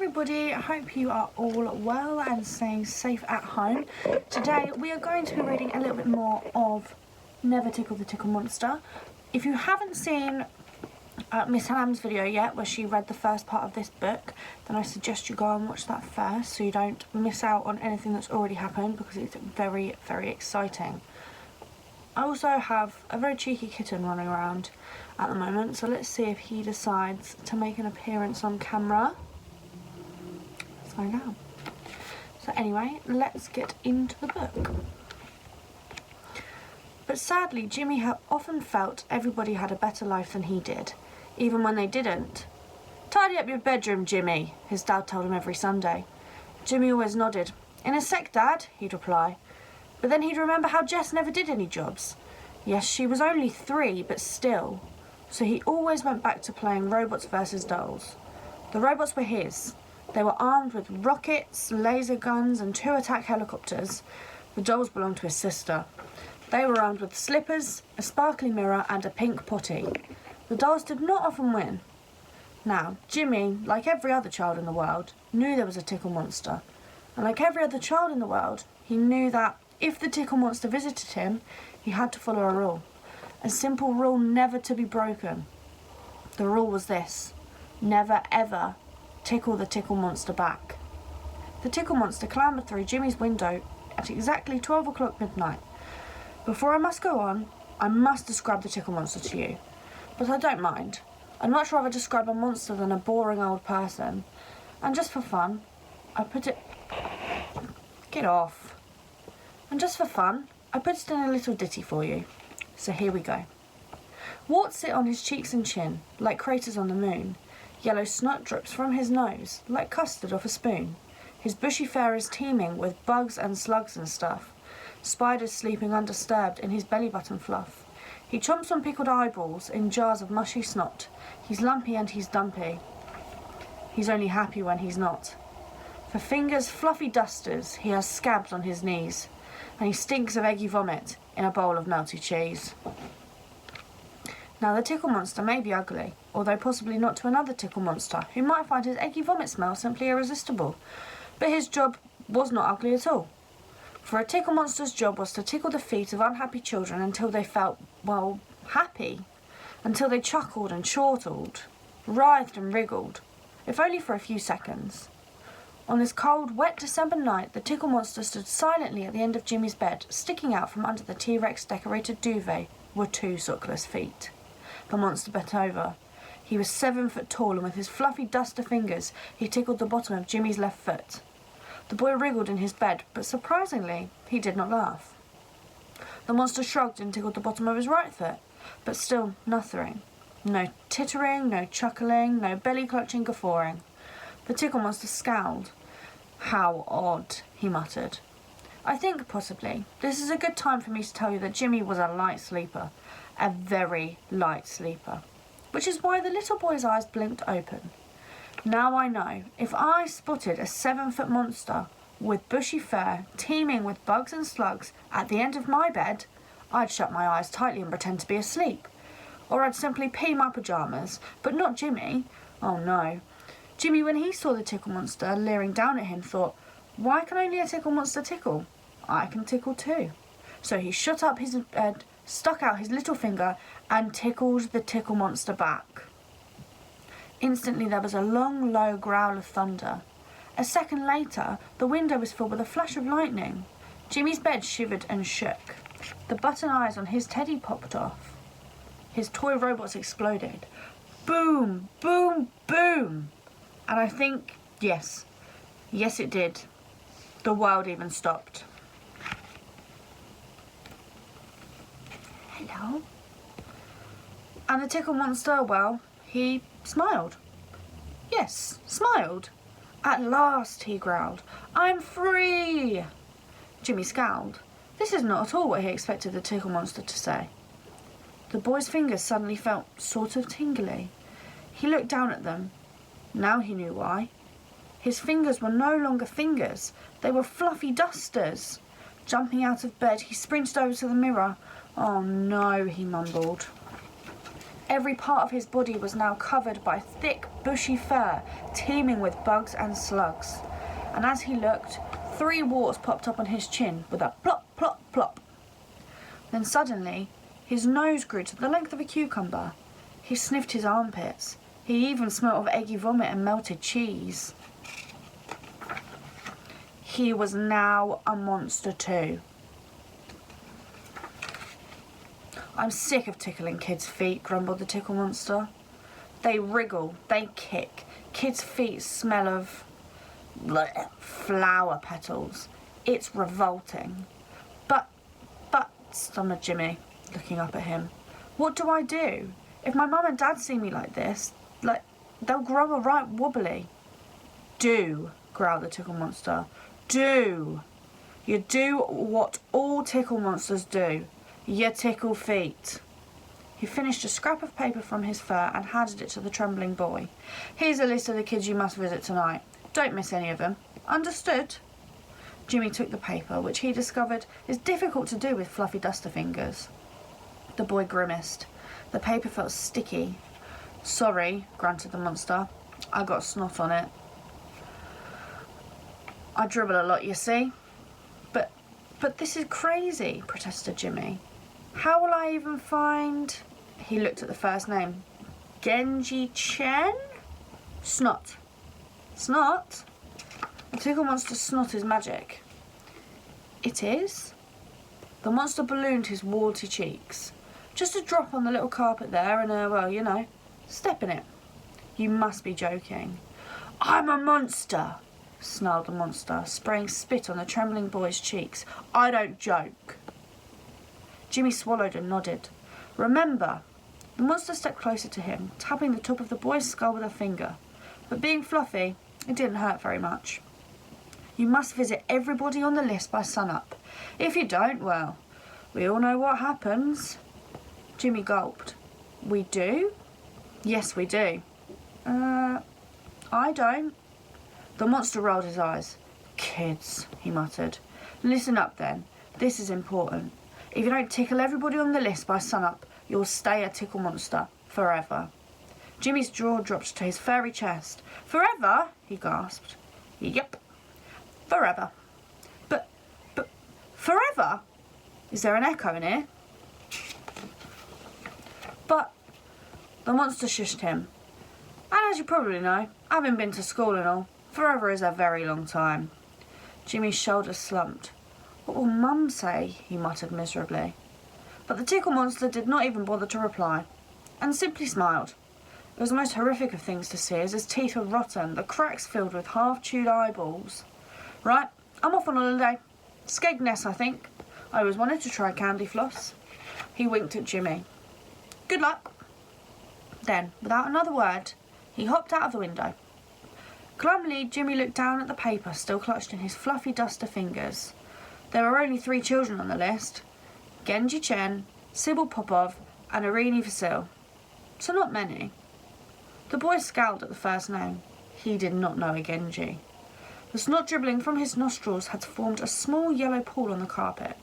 everybody, I hope you are all well and staying safe at home. Today we are going to be reading a little bit more of Never Tickle the Tickle Monster. If you haven't seen Miss Ham's video yet, where she read the first part of this book, then I suggest you go and watch that first so you don't miss out on anything that's already happened, because it's very, very exciting. I also have a very cheeky kitten running around at the moment, so let's see if he decides to make an appearance on camera. Let's find out. So anyway, let's get into the book. But sadly, Jimmy had often felt everybody had a better life than he did, even when they didn't. "Tidy up your bedroom, Jimmy," his dad told him every Sunday. Jimmy always nodded. "In a sec, Dad," he'd reply. But then he'd remember how Jess never did any jobs. Yes, she was only 3, but still. So he always went back to playing robots versus dolls. The robots were his. They were armed with rockets, laser guns, and 2 attack helicopters. The dolls belonged to his sister. They were armed with slippers, a sparkly mirror, and a pink potty. The dolls did not often win. Now, Jimmy, like every other child in the world, knew there was a tickle monster. And like every other child in the world, he knew that if the tickle monster visited him, he had to follow a rule. A simple rule never to be broken. The rule was this: never ever tickle the tickle monster back. The tickle monster clambered through Jimmy's window at exactly 12 o'clock midnight. Before I must go on, I must describe the tickle monster to you. But I don't mind. I'd much rather describe a monster than a boring old person. And just for fun, I put it... Get off. And just for fun, I put it in a little ditty for you. So here we go. Warts sit on his cheeks and chin, like craters on the moon. Yellow snot drips from his nose, like custard off a spoon. His bushy fur is teeming with bugs and slugs and stuff. Spiders sleeping undisturbed in his belly button fluff. He chomps on pickled eyeballs in jars of mushy snot. He's lumpy and he's dumpy. He's only happy when he's not. For fingers fluffy dusters, he has scabs on his knees. And he stinks of eggy vomit in a bowl of melty cheese. Now the tickle monster may be ugly, although possibly not to another tickle monster who might find his eggy vomit smell simply irresistible. But his job was not ugly at all. For a tickle monster's job was to tickle the feet of unhappy children until they felt, well, happy. Until they chuckled and chortled, writhed and wriggled, if only for a few seconds. On this cold, wet December night, the tickle monster stood silently at the end of Jimmy's bed. Sticking out from under the T-Rex decorated duvet were 2 sockless feet. The monster bent over. He was 7 foot tall, and with his fluffy duster fingers, he tickled the bottom of Jimmy's left foot. The boy wriggled in his bed, but surprisingly, he did not laugh. The monster shrugged and tickled the bottom of his right foot, but still nothing. No tittering, no chuckling, no belly-clutching guffawing. The tickle monster scowled. "How odd," he muttered. "I think, possibly, this is a good time for me to tell you that Jimmy was a light sleeper. A very light sleeper. Which is why the little boy's eyes blinked open. Now I know, if I spotted a 7-foot monster with bushy fur, teeming with bugs and slugs, at the end of my bed, I'd shut my eyes tightly and pretend to be asleep. Or I'd simply pee my pyjamas. But not Jimmy. Oh no. Jimmy, when he saw the tickle monster leering down at him, thought, why can only a tickle monster tickle? I can tickle too. So he shut up his bed, stuck out his little finger, and tickled the tickle monster back. Instantly there was a long, low growl of thunder. A second later, the window was filled with a flash of lightning. Jimmy's bed shivered and shook. The button eyes on his teddy popped off. His toy robots exploded. Boom, boom, boom. And I think, yes it did. The world even stopped. Hello? And the tickle monster, well, he smiled. Yes, smiled. "At last," he growled. "I'm free!" Jimmy scowled. This is not at all what he expected the tickle monster to say. The boy's fingers suddenly felt sort of tingly. He looked down at them. Now he knew why. His fingers were no longer fingers. They were fluffy dusters. Jumping out of bed, he sprinted over to the mirror. "Oh no," he mumbled. Every part of his body was now covered by thick, bushy fur, teeming with bugs and slugs. And as he looked, 3 warts popped up on his chin with a plop, plop, plop. Then suddenly, his nose grew to the length of a cucumber. He sniffed his armpits. He even smelt of eggy vomit and melted cheese. He was now a monster too. I'm sick of tickling kids' feet, grumbled the Tickle Monster. They wriggle, they kick. Kids' feet smell of flower petals. It's revolting. But, stammered Jimmy, looking up at him. What do I do? If my mum and dad see me like this, they'll grow a right wobbly. Do, growled the Tickle Monster. Do. You do what all tickle monsters do. You tickle feet. He finished a scrap of paper from his fur and handed it to the trembling boy. Here's a list of the kids you must visit tonight. Don't miss any of them. Understood? Jimmy took the paper, which he discovered is difficult to do with fluffy duster fingers. The boy grimaced. The paper felt sticky. Sorry, grunted the monster. I got snot on it. I dribble a lot, you see. But this is crazy, protested Jimmy. How will I even find... He looked at the first name. Genji Chen? Snot. Snot? The Tickle Monster's snot is magic. It is? The monster ballooned his warty cheeks. Just a drop on the little carpet there and, step in it. You must be joking. I'm a monster, snarled the monster, spraying spit on the trembling boy's cheeks. I don't joke. Jimmy swallowed and nodded. Remember, the monster stepped closer to him, tapping the top of the boy's skull with a finger. But being fluffy, it didn't hurt very much. You must visit everybody on the list by sunup. If you don't, well, we all know what happens. Jimmy gulped. We do? Yes, we do. I don't. The monster rolled his eyes. Kids, he muttered. Listen up then. This is important. If you don't tickle everybody on the list by sunup, you'll stay a Tickle Monster forever. Jimmy's jaw dropped to his furry chest. Forever? He gasped. Yep. Forever. But, forever? Is there an echo in here? But, the monster shushed him. And as you probably know, having been to school and all, forever is a very long time. Jimmy's shoulders slumped. What will Mum say? He muttered miserably. But the Tickle Monster did not even bother to reply, and simply smiled. It was the most horrific of things to see, as his teeth were rotten, the cracks filled with half-chewed eyeballs. Right, I'm off on holiday. Skegness, I think. I always wanted to try candy floss. He winked at Jimmy. Good luck. Then, without another word, he hopped out of the window. Glumly, Jimmy looked down at the paper still clutched in his fluffy duster fingers. There were only 3 children on the list. Genji Chen, Sybil Popov, and Irini Vasil. So not many. The boy scowled at the first name. He did not know a Genji. The snot dribbling from his nostrils had formed a small yellow pool on the carpet.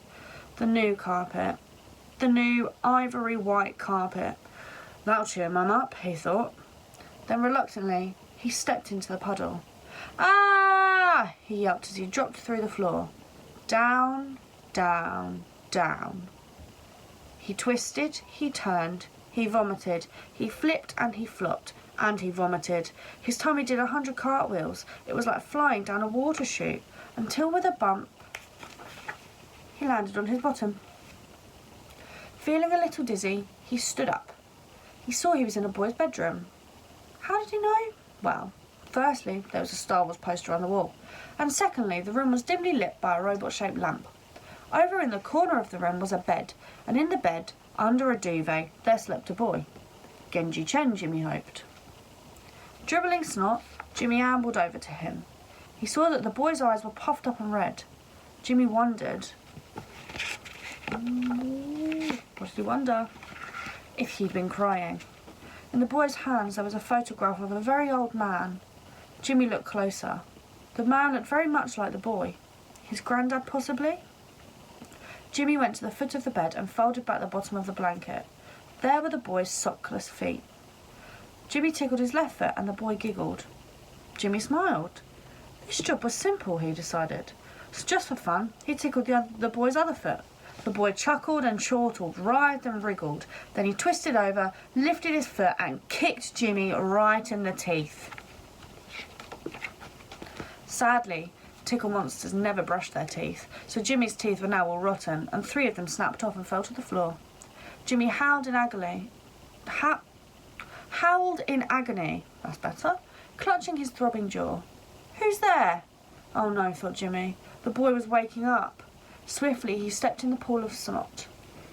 The new carpet. The new ivory white carpet. That'll cheer Mum up, he thought. Then reluctantly, he stepped into the puddle. Ah! He yelped as he dropped through the floor. Down, down, down. He twisted, he turned, he vomited, he flipped and he flopped, and he vomited. His tummy did 100 cartwheels. It was like flying down a water chute, until with a bump, he landed on his bottom. Feeling a little dizzy, he stood up. He saw he was in a boy's bedroom. How did he know? Well, firstly, there was a Star Wars poster on the wall, and secondly, the room was dimly lit by a robot-shaped lamp. Over in the corner of the room was a bed, and in the bed, under a duvet, there slept a boy. Genji Chen, Jimmy hoped. Dribbling snot, Jimmy ambled over to him. He saw that the boy's eyes were puffed up and red. Jimmy wondered. What did he wonder? If he'd been crying. In the boy's hands there was a photograph of a very old man. Jimmy looked closer. The man looked very much like the boy. His granddad, possibly? Jimmy went to the foot of the bed and folded back the bottom of the blanket. There were the boy's sockless feet. Jimmy tickled his left foot and the boy giggled. Jimmy smiled. This job was simple, he decided. So just for fun, he tickled the boy's other foot. The boy chuckled and chortled, writhed and wriggled. Then he twisted over, lifted his foot and kicked Jimmy right in the teeth. Sadly, Tickle monsters never brushed their teeth, so Jimmy's teeth were now all rotten, and 3 of them snapped off and fell to the floor. Jimmy howled in agony. Howled in agony. That's better. Clutching his throbbing jaw. Who's there? Oh no, thought Jimmy. The boy was waking up. Swiftly, he stepped in the pool of snot.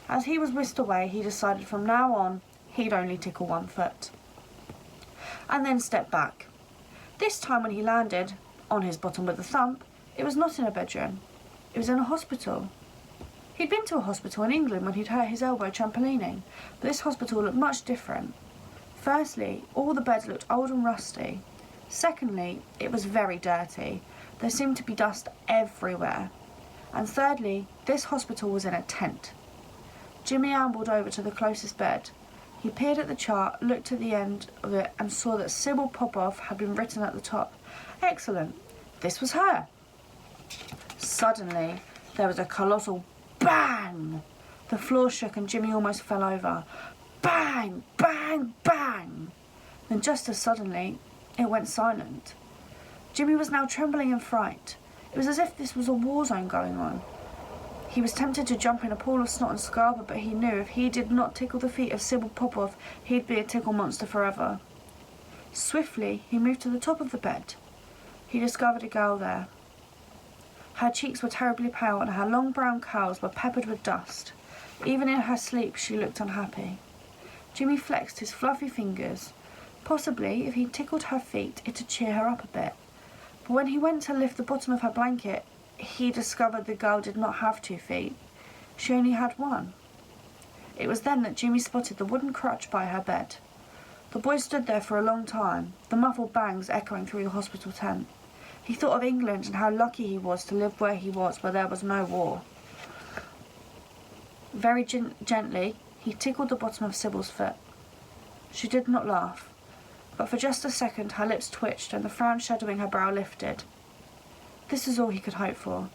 As he was whisked away, he decided from now on he'd only tickle 1 foot. And then stepped back. This time when he landed on his bottom with a thump, it was not in a bedroom. It was in a hospital. He'd been to a hospital in England when he'd hurt his elbow trampolining, but this hospital looked much different. Firstly, all the beds looked old and rusty. Secondly, it was very dirty. There seemed to be dust everywhere. And thirdly, this hospital was in a tent. Jimmy ambled over to the closest bed. He peered at the chart, looked at the end of it, and saw that Sybil Popoff had been written at the top. Excellent. This was her. Suddenly, there was a colossal bang. The floor shook and Jimmy almost fell over. Bang, bang, bang. Then just as suddenly, it went silent. Jimmy was now trembling in fright. It was as if this was a war zone going on. He was tempted to jump in a pool of snot and scarlet, but he knew if he did not tickle the feet of Sybil Popoff, he'd be a tickle monster forever. Swiftly, he moved to the top of the bed. He discovered a girl there. Her cheeks were terribly pale and her long brown curls were peppered with dust. Even in her sleep, she looked unhappy. Jimmy flexed his fluffy fingers. Possibly, if he tickled her feet, it'd cheer her up a bit. But when he went to lift the bottom of her blanket, he discovered the girl did not have 2 feet. She only had 1. It was then that Jimmy spotted the wooden crutch by her bed. The boy stood there for a long time, the muffled bangs echoing through the hospital tent. He thought of England and how lucky he was to live where he was, where there was no war. Very gently, he tickled the bottom of Sybil's foot. She did not laugh, but for just a second her lips twitched and the frown shadowing her brow lifted. This is all he could hope for.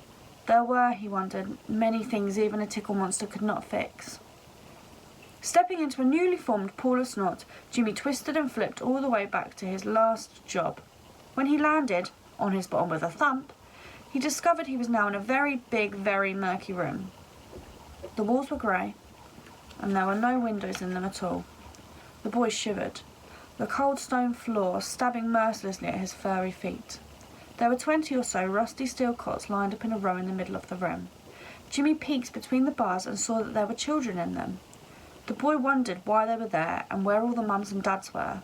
There were, he wondered, many things even a tickle monster could not fix. Stepping into a newly formed pool of snot, Jimmy twisted and flipped all the way back to his last job. When he landed, on his bottom with a thump, he discovered he was now in a very big, very murky room. The walls were grey, and there were no windows in them at all. The boy shivered, the cold stone floor stabbing mercilessly at his furry feet. There were 20 or so rusty steel cots lined up in a row in the middle of the room. Jimmy peeked between the bars and saw that there were children in them. The boy wondered why they were there and where all the mums and dads were.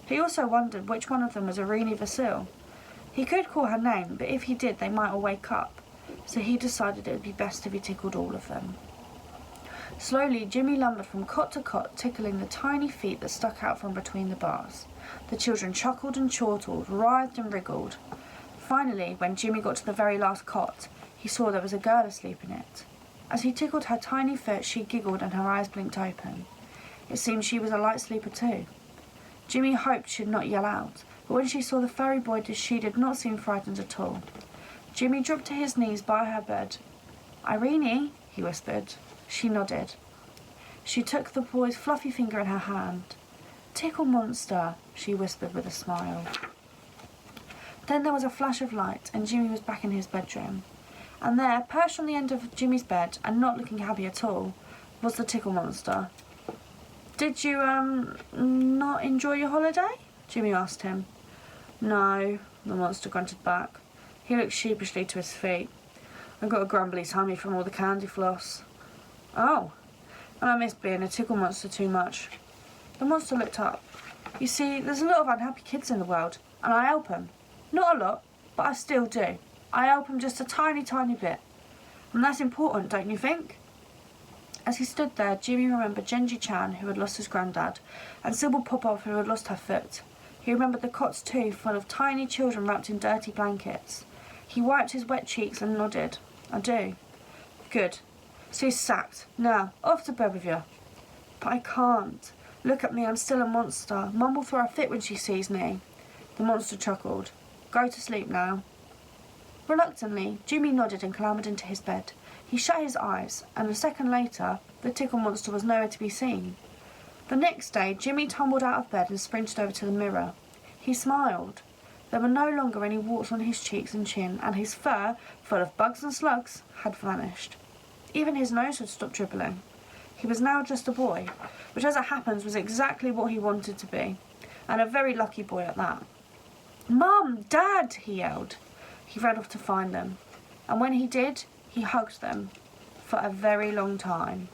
He also wondered which one of them was Irene Vasile. He could call her name, but if he did, they might all wake up, so he decided it would be best if he tickled all of them. Slowly, Jimmy lumbered from cot to cot, tickling the tiny feet that stuck out from between the bars. The children chuckled and chortled, writhed and wriggled. Finally, when Jimmy got to the very last cot, he saw there was a girl asleep in it. As he tickled her tiny foot, she giggled and her eyes blinked open. It seemed she was a light sleeper too. Jimmy hoped she'd not yell out, but when she saw the furry boy, she did not seem frightened at all. Jimmy dropped to his knees by her bed. "Irene," he whispered. She nodded. She took the boy's fluffy finger in her hand. "Tickle monster," she whispered with a smile. Then there was a flash of light, and Jimmy was back in his bedroom. And there, perched on the end of Jimmy's bed, and not looking happy at all, was the tickle monster. "Did you, not enjoy your holiday?" Jimmy asked him. "No," the monster grunted back. He looked sheepishly to his feet. "I got a grumbly tummy from all the candy floss." "Oh, and I miss being a tickle monster too much." The monster looked up. "You see, there's a lot of unhappy kids in the world, and I help them. Not a lot, but I still do. I help them just a tiny, tiny bit. And that's important, don't you think?" As he stood there, Jimmy remembered Genji Chan, who had lost his granddad, and Sybil Popoff, who had lost her foot. He remembered the cots too, full of tiny children wrapped in dirty blankets. He wiped his wet cheeks and nodded. "I do." "Good. So you're sacked. Now, off to bed with you." But I can't. Look at me, I'm still a monster. Mum will throw a fit when she sees me. The monster chuckled. Go to sleep now. Reluctantly, Jimmy nodded and clambered into his bed. He shut his eyes, and a second later, the Tickle monster was nowhere to be seen. The next day, Jimmy tumbled out of bed and sprinted over to the mirror. He smiled. There were no longer any warts on his cheeks and chin, and his fur, full of bugs and slugs, had vanished. Even his nose had stopped dribbling. He was now just a boy, which as it happens was exactly what he wanted to be, and a very lucky boy at that. Mum! Dad! He yelled. He ran off to find them, and when he did, he hugged them for a very long time.